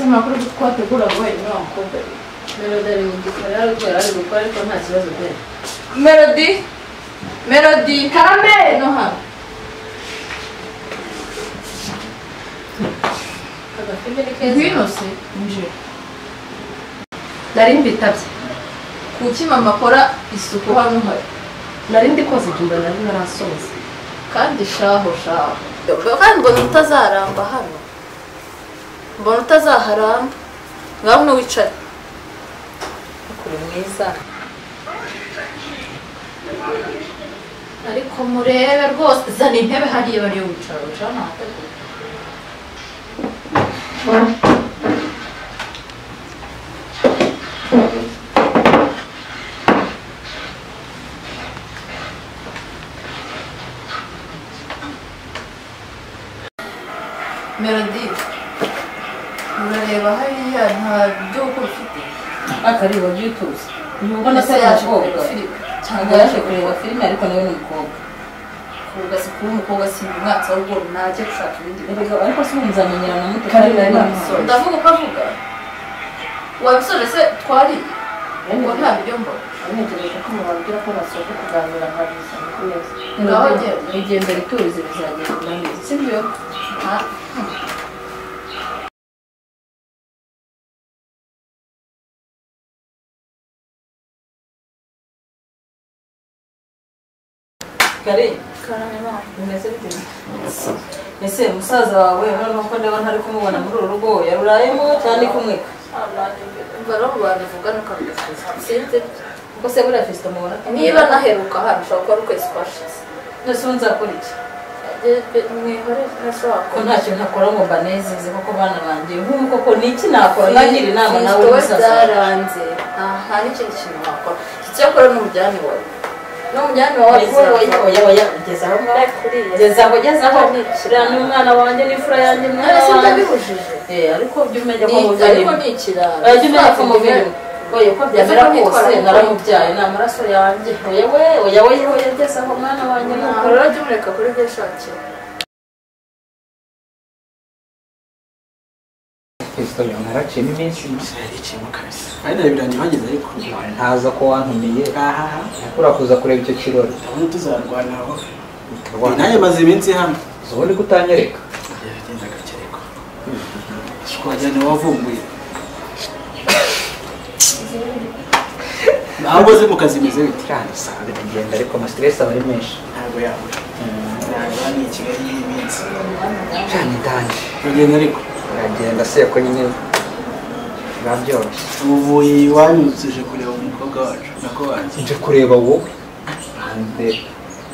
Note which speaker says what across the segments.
Speaker 1: Amakuru twategura ngo ni umukobwa. Melody ari gukora ari gukora ariko nta kibazo pe. Melody karame no ha. Gwinose nje. Nari mbitabye. Kuki mama akora isuku hano hari.
Speaker 2: Nari ndikoze jumba nari narasoza.
Speaker 1: Kandi shaho. Kandi ngo utazaramba hano. Mbona utazaharamba. Ngaho no wicara. Kuri mwiza. Ariko murebe rwose zana intebe hariya bari wicara ucana hategura. Melody urareba hariya nta byo ufite
Speaker 2: Akareba byutuze. Ubona se yashobora cyangwa yaje kureba filime ariko nawe ni umukobwa.
Speaker 1: kuvuga si kuri umukobwa si umwatsi ahubwo najye gushaka ibindi
Speaker 2: Erega ariko se muzamenyerana mute
Speaker 1: kandi nari nabisoje. Ndavuga uko avuga. Wabisoje se twari ngo nta biryo mbona.
Speaker 2: Ntegereje ko mubabwira ko basoje kuganira nkabisa ku meza.
Speaker 1: Ngaho
Speaker 2: igenda rituze bizagenda neza.
Speaker 1: sibyo?
Speaker 2: Kare
Speaker 1: Karame mama.
Speaker 2: umeze bite? Ese musaza wawe urabona ko ndeba ntari kumubona muri uru rugo yarurayemo cyane kumwe.
Speaker 1: Baro bavuga no kabifuza. Sinzi
Speaker 2: Kuko se buriya Fiston mubona
Speaker 1: niba naheruka hano ushobora kuba ukwezi kwashize.
Speaker 2: nose nzakora iki?
Speaker 1: Mwihore ntashobora
Speaker 2: Ko nta kintu nakora ngo mbanezeze koko bana banjye nk'uko koko niki nakora nagira inama nawe musaza
Speaker 1: byaranze nta n'ikindi kintu wakora icyakora n'umujyani wawe n'umujyani wawe
Speaker 2: oya gezaho gezaho uriya ni umwana wanjye n'imfura yanjye mwana wanjye
Speaker 1: bibujije
Speaker 2: ariko jya umenya ko mubiri
Speaker 1: ariko ni ikiraro
Speaker 2: jya umenya ko mubiri oya uko byamera kose naramubyaye ni amaraso yanjye oya gezaho mwana wanjye
Speaker 1: rero jya umureka kuri byo shakira
Speaker 3: Fiston naraciyemo iminsi
Speaker 4: yariciyemo kabisa kandi birangiye bageze ariko
Speaker 3: ntaza ko wantumiye nakura kuza kureba icyo kirori
Speaker 4: ndabona tuzarwanaho nanjye maze iminsi hano
Speaker 3: ubundi kutanyereka
Speaker 4: yagenda agakereko twajyana wavumbuye ntabwo ze mu kazi meze bite
Speaker 3: cyane sabe ngenda ariko amastress aba ari menshi
Speaker 4: ntabwo yabura ntabwo hano i Kigali y'iminsi
Speaker 3: cyane ndanje
Speaker 4: uragenda ariko
Speaker 3: uragenda se ko nyine babyoroshye
Speaker 4: uvuye iwanyu tuje kureba umukobwa wacu nako wanjye
Speaker 3: nje kureba wowe hanze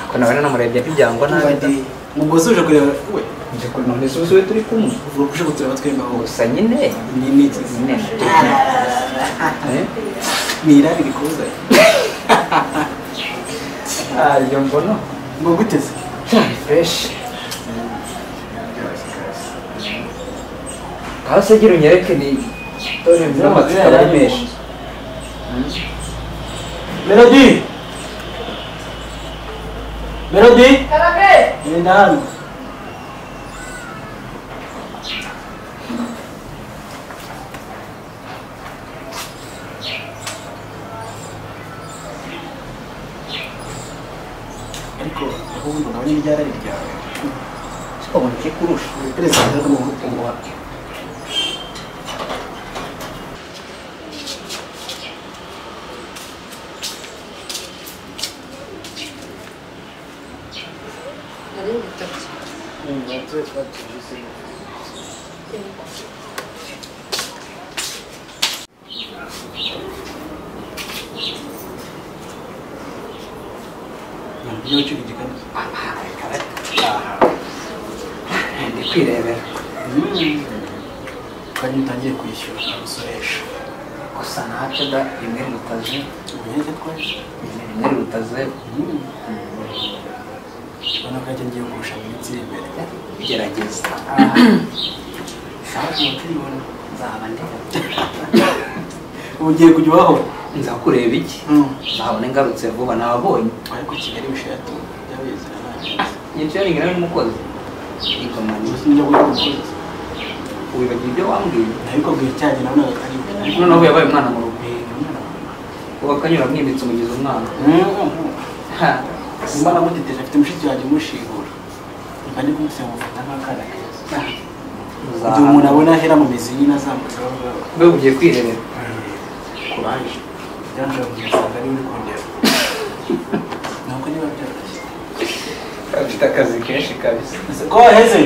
Speaker 3: ako nawe namurebye ntibyangwa nabi
Speaker 4: ubwo se uje kureba we
Speaker 3: nje kuri none zuzuye turi kumwe
Speaker 4: uvuga ko uje kutureba twembi aho
Speaker 3: gusa nyine
Speaker 4: ni iki ni irari rikuza
Speaker 3: iyo mbona
Speaker 4: ngo guteze
Speaker 3: cyane fresh aho se gira unyereke ni dore n'amatsiko ari menshi
Speaker 4: Melody
Speaker 1: Karame
Speaker 4: genda hano ariko ahubwo ndabona iryari ryawe
Speaker 3: sikabona iki kurusha
Speaker 4: perezida w'umutungo wa
Speaker 1: nari bitabye
Speaker 4: niyo cyo gikana
Speaker 3: ndi kwirebera
Speaker 4: kandi utangiye kwishyura usoresha
Speaker 3: gusa ntacyo da rimwe rutaze
Speaker 4: ubuhenge twaje
Speaker 3: rimwe rutaze
Speaker 4: ubona ko ngiye kurusha iminsi iri imbere
Speaker 3: gerageza
Speaker 4: shaka umutibona
Speaker 3: nzaba ndeba
Speaker 4: ugiye kujya ubaho
Speaker 3: nzakureba iki nzabona ngarutse vuba nababonye
Speaker 4: ariko Kigali bishatu byabizira nta
Speaker 3: nyinshi yo ngira n'umukozi ikomani
Speaker 4: sinjya gukora umukozi
Speaker 3: wibagiwe ibyo wambwiye
Speaker 4: ariko bwiye cyane nabonaga atari
Speaker 3: noneho yabaye umwana mu rugo ubu akanyura mwimitse umugize umwana
Speaker 4: simba namuteteje afite mushiki wanjye umushihura mba ndi kumusaba mufata nk'akana keza igihe umuntu abona ahera mu mizi nyine azamutse
Speaker 3: mbega ugiye kwirerera
Speaker 4: kuraje byanje bamusanga ari uri kongera ntabwo niba byoroshye
Speaker 3: afite akazi kenshi kabisa
Speaker 4: ko waheze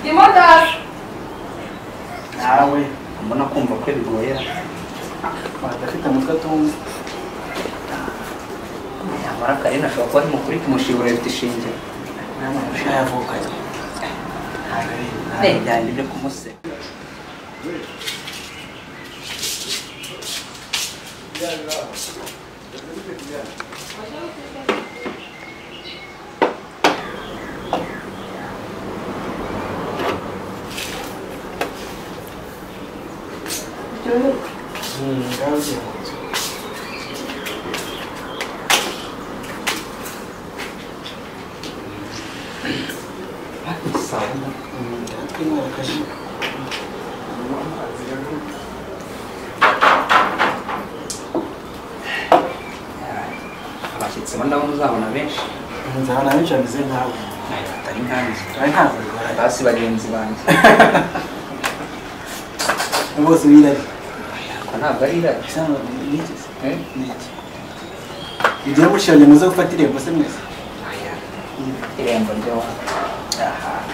Speaker 1: Imodasi.
Speaker 4: nawe
Speaker 3: mbona kumva ko bigoyera
Speaker 4: badafite umutwe atumva
Speaker 3: nyamara Karina ashobora kuba ari mukuri kumushibura afite ishingiro
Speaker 4: n'amasha yavukanye
Speaker 3: byari ibyo kumuseka abashyitsi bo ndabona uzabona benshi
Speaker 4: nzabona benshi bameze nkawe
Speaker 3: atari nkanjye
Speaker 4: ari ntabwo
Speaker 3: basi bagenzi banjye
Speaker 4: bose birari
Speaker 3: ko ntabwo ari irari
Speaker 4: igihe mushiranye muze gufata irembo se mwese
Speaker 3: irembo ryo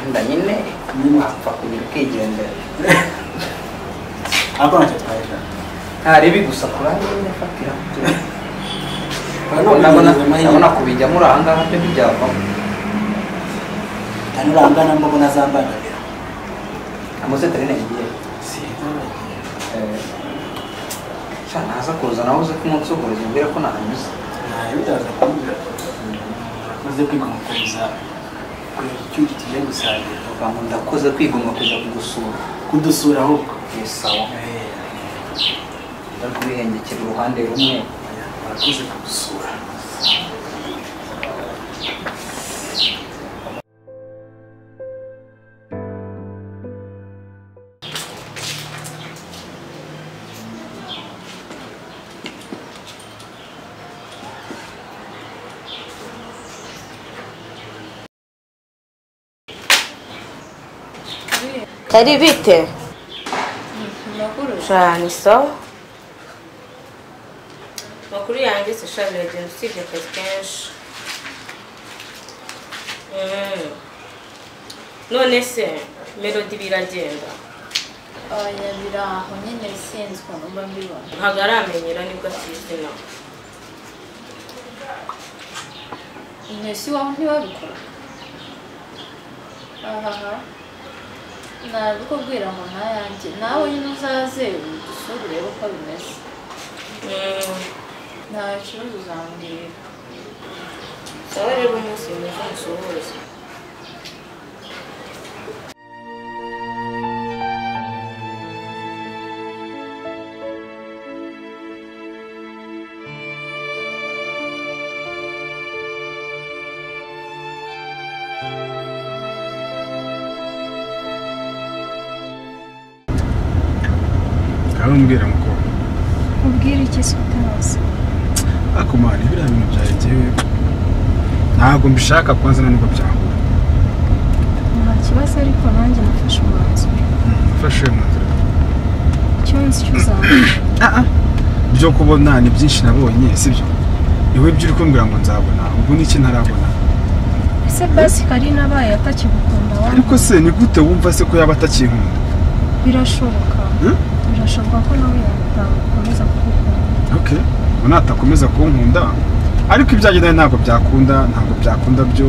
Speaker 3: nda nyine wapfa kugira ukigendera
Speaker 4: ariko ntacyo twahera
Speaker 3: ntarebi gusa kuranga nyine fatira ndabona kubijyamo uri ahangaha byo ntibyavamo
Speaker 4: kandi urangana mbona zambanabira
Speaker 3: amusetarine ngiye naza kuza nawe uze kumunsi uhuriza umbwire ko nahanyuze
Speaker 4: bitaza kumbwira maze kwigomwa kuza icyuki tugiye gusangira
Speaker 3: uvuga ndakoze kwigomwa kuza kugusura
Speaker 4: kudusura ahubwo
Speaker 3: sawa bari kubihengekera uruhande rumwe
Speaker 4: barakoze kudusura
Speaker 2: Kari bite?
Speaker 1: Makuru.
Speaker 2: Cyane so. Makuru yanjye se shabira genda usibye akazi kenshi. None se melody biragenda.
Speaker 1: Oya biraho nyine sinzi ukuntu mba mbibona.
Speaker 2: Ntabwo aramenyera nibwo akizina.
Speaker 1: Inesi wawe ntibabikora. Nabikubwira ngo ntayanjye nawe nyine uzaze udusure urebe uko bimeze. Nta kibazo uzambwira.
Speaker 2: Sawa rero umunsi mwiza musuhuze.
Speaker 5: Mbwira mukobwa
Speaker 6: ubwira iki se utazi
Speaker 5: akomana ibiriya bintu byaregewe ntabwo mbishaka kwanza nubwo byahura
Speaker 6: nta kibazo ariko nanjye nafashe umwanzuro
Speaker 5: ufashe umwanzuro
Speaker 6: icyo nzi cyo uzabona
Speaker 5: byo kubona ni byinshi nabonye sibyo iwe ibyo uri kumbwira ngo nzabona ubwo n'iki ntarabona
Speaker 6: ese basi Karina abaye atakigukunda wawe
Speaker 5: ariko se ni gute wumva se ko yaba atakinkunda
Speaker 6: birashoboka birashoboka ko nawe yatakomeza kugukunda
Speaker 5: okay ubona atakomeza kunkunda ariko ibyagendanye ntabwo byakunda byo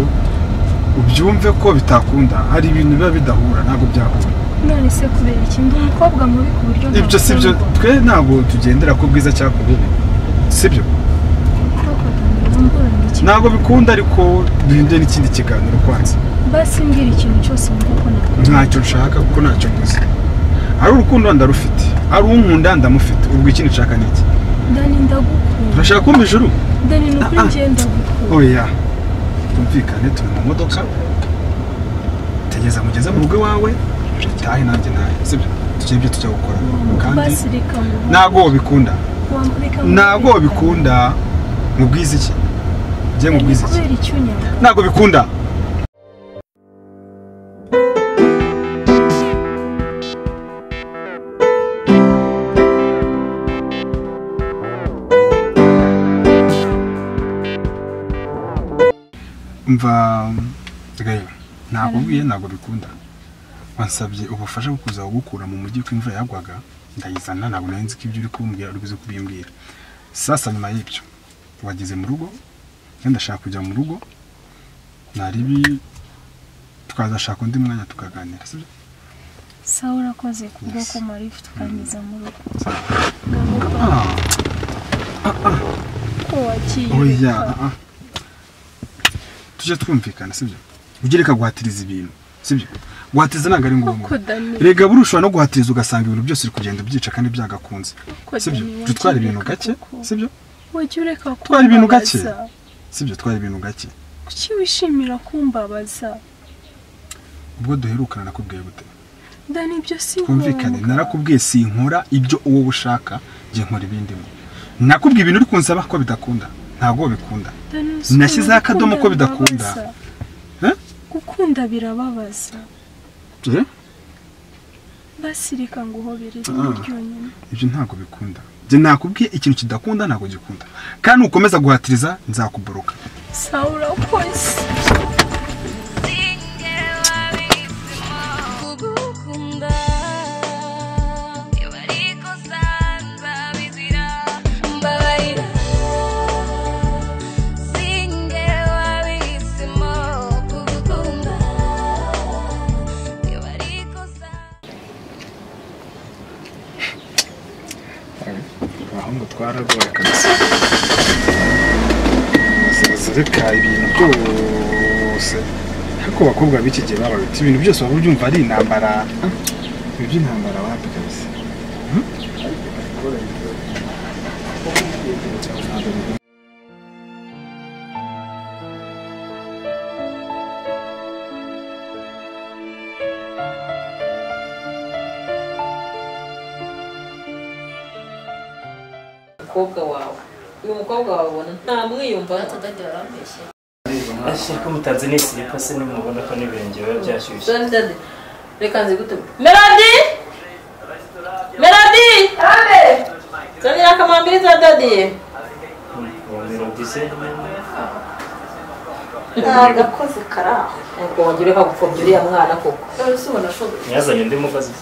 Speaker 5: ubyumve ko bitakunda hari ibintu biba bidahura ntabwo byahura
Speaker 6: none se kubera iki ndi umukobwa mubi ku buryo
Speaker 5: ibyo sibyo twe ntabwo tugendera ko bwiza cyangwa bibi sibyo ntabwo bikunda ariko bihinde n'ikindi kiganiro kwanza
Speaker 6: basi mbwira ikintu cyose mvuga ko
Speaker 5: ntacyo nshaka kuko ntacyo mvuze ari urukundo ndarufite ari unkunda ndamufite ubwo ikindi nshaka ni iki
Speaker 6: Dani ndagukunda
Speaker 5: urashaka kumva ijuru
Speaker 6: Dani ni ukuri ngenda gukunda
Speaker 5: oya tumvikane turi mu modoka tegeza mugeze mu rugo iwawe tahe nanjye nawe sibyo tujye ibyo tujya gukora kandi
Speaker 6: basi reka ngo
Speaker 5: ntago bikunda ntago bikunda mubwiza iki njye mubwiza iki
Speaker 6: kubera icyunya
Speaker 5: ntago bikunda mva gayo nakubwiye ntago bikunda wansabye ubufasha bwo kuza gukura mu mujyi ko imvura yagwaga ndayizana ntabwo nari nzi ko ibyo uri kumbwira uri kubimbwira sasa nyuma y'ibyo wageze mu rugo kandi ndashaka kujya mu rugo naribi twazashaka undi mwanya tukaganira sibyo
Speaker 6: sawa urakoze kubwo ko marifu tukangiza mu rugo ko wakiye
Speaker 5: oya tujye twumvikana sibyo ugereka guhatiriza ibintu sibyo guhatiriza ntabwo ari ngombwa rega burushobora no guhatiriza ugasanga ibintu byose uri kugenda ubyica kandi byagakunze sibyo dutwara ibintu gake sibyo twara ibintu gake sibyo twara ibintu gake
Speaker 6: kuki wishimira kumbabaza
Speaker 5: ubwo duherukana nakubwiye gute
Speaker 6: ndani ibyo si
Speaker 5: twumvikane narakubwiye sinkora ibyo uwo ushaka ngiye nkora ibindi ngo nakubwiye ibintu uri kunsaba ko bidakunda ntago bikunda nashyizeho akadomo ko bidakunda
Speaker 6: gukunda birababaza basi reka nguhobereze ryonyine
Speaker 5: ibyo ntago bikunda njye nakubwiye ikintu kidakunda ntago gikunda kandi ukomeza guhatiriza nzakuboroka
Speaker 6: sawa urakoze
Speaker 5: ahubwo twaragoye kabisa zireka ibintu byose ariko abakobwa b'iki gihe baba bita ibintu byose waba ubyumva ari intambara ibi by'intambara wapi kabisa
Speaker 2: uyu mukobwa wawe ubona nta mwiyumva
Speaker 1: atadagira arambeshye
Speaker 4: ashaka umutanze n'isipa se nimubona ko n'ibirenge biba byashyushye
Speaker 2: reka nzi gute Melody zanira akamambiri za dadi
Speaker 4: Melody se
Speaker 2: agakoze karaho ubwo wongere kagupfobya uriya mwana koko
Speaker 4: yazanye undi mukozi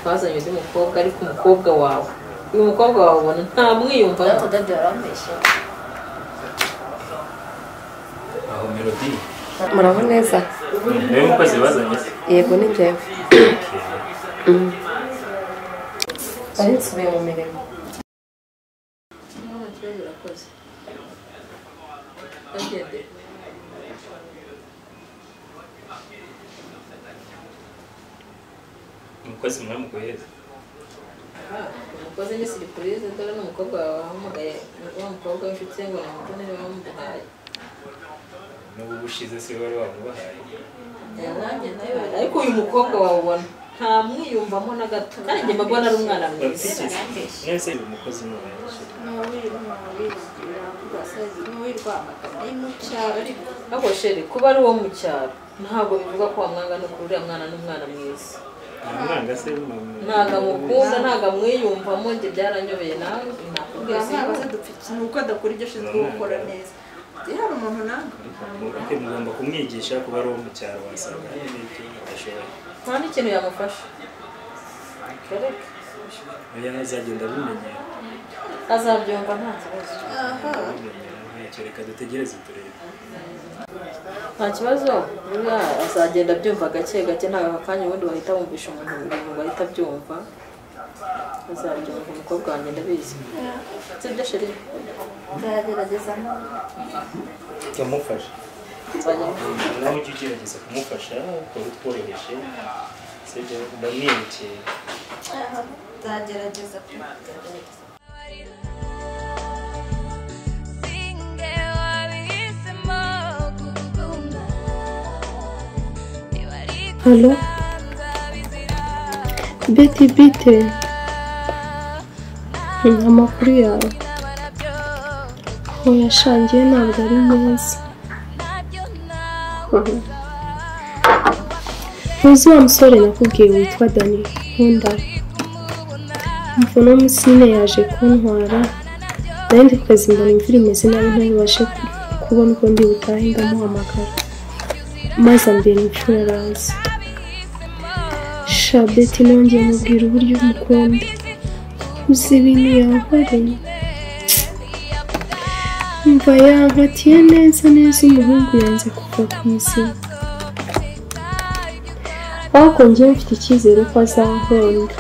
Speaker 2: twazanye undi mukobwa ariko umukobwa wawe uyu mukobwa wawe ubona nta mwiyumva
Speaker 1: atadagira arambeshye
Speaker 4: aho Melody
Speaker 7: muraho neza
Speaker 4: niwe mukozi bazanye se
Speaker 7: yego ni njyewe ari nsubiye mu mirimo
Speaker 4: umukozi mwamukohereza
Speaker 2: umukozi ni siripurize dore n'umukobwa wawe wahamagaye wa mukobwa w'inshuti ye ngo namutonere bamuduhaye
Speaker 4: n'ubu bushize se wari wamubahaye
Speaker 2: ariko uyu mukobwa wawe ubona nta mwiyumvamo na gato kandi njye mbona ari umwana mwiza
Speaker 4: nese uyu mukozi ni
Speaker 2: ariko sheri kuba ari uwo mu cyaro ntabwo bivuga ko wamwanga no kuri uriya mwana n'umwana mwiza ntago amukunda ntago amwiyumvamo njye byaranyobeye nawe nakubwiye
Speaker 8: ntabaze dupfa nuko adakora ibyo ashinzwe gukora neza hari umuntu nanga
Speaker 4: mugomba kumwigisha kuba ari uwo mu cyaro wasanga hari n'ibyo adashoboye
Speaker 2: nta n'ikintu yamufasha
Speaker 4: oya azagenda abimenyera
Speaker 2: azabyumva nta kibazo
Speaker 4: ntacyo reka dutegereze turebe
Speaker 2: nta kibazo buriya azagenda abyumva gake gake nta kanya ubundi wahita wumvisha umuntu ibintu ngo ahita abyumva azabyumva umukobwa wanjye ndabizi sibyo sheri
Speaker 8: nzagerageza
Speaker 4: kumufasha nawe ujye ugerageza kumufasha ukora utworoheje sibyo ndamwibukeye
Speaker 8: nzagerageza
Speaker 7: halo
Speaker 6: Betty bite amakuru yawe oya shangiye ntabwo ari meza uzi wa musore nakubwiye witwa Dani nkunda mvuno musine yaje kuntwara nandi kukazi mbona imvura imeze nabi ntabashe kubona uko ndi butahe ndamuhamagara maze ambera imfura araza Betty nongeye mubwira uburyo umukunda uzi ibintu yankoreye mva yankatiye neza umuhungu yanze kuva ku izina ariko njyewe mfite icyizere ko azankunda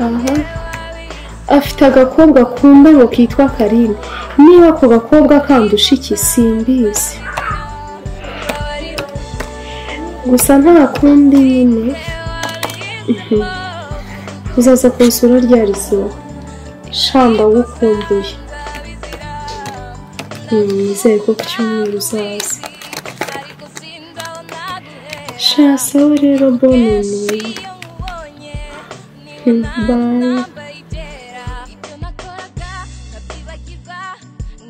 Speaker 6: aha afite agakobwa akunda ngo kitwa Karine niba ako gakobwa kandusha iki simbizi gusa nta kundi nyine uzaza kunsura ryari siwa shanda gukumbuye nizeye ko ku cyumweru uzaza sawa rero bonne bye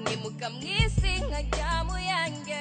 Speaker 9: Ngimuka mwisi nkajya mu yanjye